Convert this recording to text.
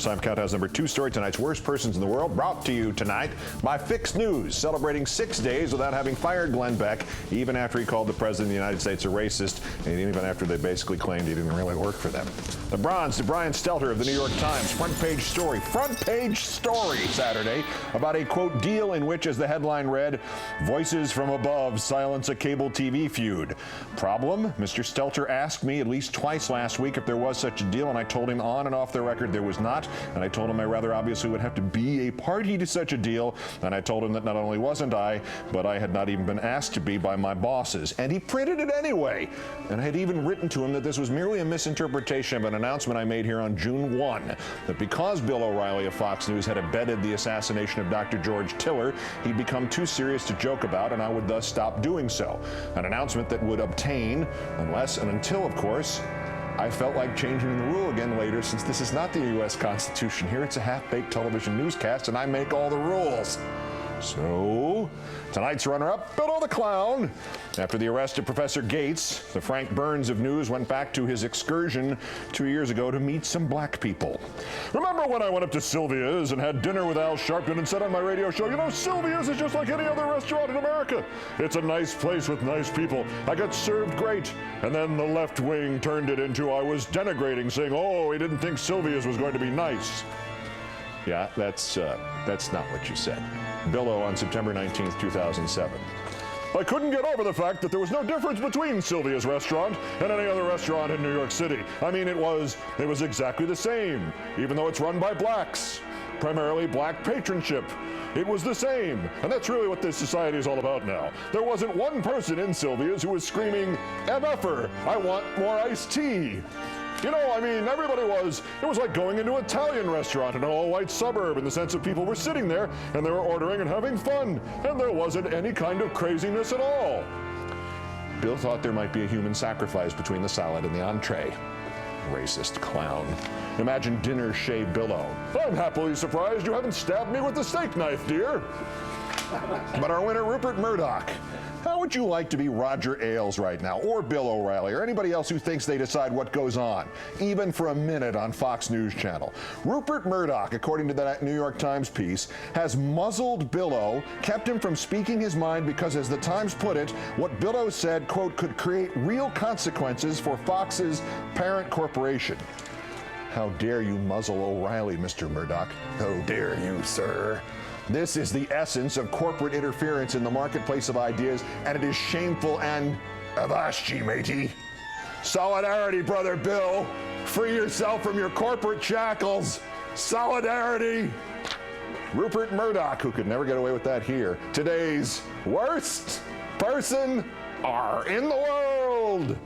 Time Countdown's number 2 story, tonight's worst persons in the world, brought to you tonight by Fix News, celebrating 6 days without having fired Glenn Beck, even after he called the President of the United States a racist, and even after they basically claimed he didn't really work for them. The bronze to Brian Stelter of the New York Times, front page story Saturday, about a, quote, deal in which, as the headline read, voices from above silence a cable TV feud. Problem? Mr. Stelter asked me at least twice last week if there was such a deal, and I told him on and off the record there was not. And I told him I rather obviously would have to be a party to such a deal. And I told him that not only wasn't I, but I had not even been asked to be by my bosses. And he printed it anyway. And I had even written to him that this was merely a misinterpretation of an announcement I made here on June 1, that because Bill O'Reilly of Fox News had abetted the assassination of Dr. George Tiller, he'd become too serious to joke about, and I would thus stop doing so. An announcement that would obtain, unless and until, of course, I felt like changing the rule again later, since this is not the U.S. Constitution. Here it's a half-baked television newscast, and I make all the rules. So, tonight's runner-up, Bill the Clown. After the arrest of Professor Gates, the Frank Burns of news went back to his excursion 2 years ago to meet some black people. Remember when I went up to Sylvia's and had dinner with Al Sharpton and said on my radio show, you know, Sylvia's is just like any other restaurant in America. It's a nice place with nice people. I got served great. And then the left wing turned it into I was denigrating, saying, oh, he didn't think Sylvia's was going to be nice. Yeah, that's not what you said. Billow on September 19th, 2007. I couldn't get over the fact that there was no difference between Sylvia's restaurant and any other restaurant in New York City. I mean, it was exactly the same, even though it's run by blacks, primarily black patronship. It was the same, and that's really what this society is all about now. There wasn't one person in Sylvia's who was screaming, MFer, I want more iced tea. You know, I mean, everybody was, it was like going into an Italian restaurant in an all-white suburb, in the sense of people were sitting there and they were ordering and having fun, and there wasn't any kind of craziness at all. Bill thought there might be a human sacrifice between the salad and the entree. Racist clown. Imagine dinner Shea Billow. I'm happily surprised you haven't stabbed me with the steak knife, dear. But our winner, Rupert Murdoch. How would you like to be Roger Ailes right now, or Bill O'Reilly, or anybody else who thinks they decide what goes on, even for a minute on Fox News Channel? Rupert Murdoch, according to that New York Times piece, has muzzled Billow, kept him from speaking his mind because, as the Times put it, what Billow said, quote, could create real consequences for Fox's parent corporation. How dare you muzzle O'Reilly, Mr. Murdoch? How dare you, sir? This is the essence of corporate interference in the marketplace of ideas, and it is shameful and avast, matey. Solidarity, brother Bill. Free yourself from your corporate shackles. Solidarity. Rupert Murdoch, who could never get away with that here. Today's worst person in the world.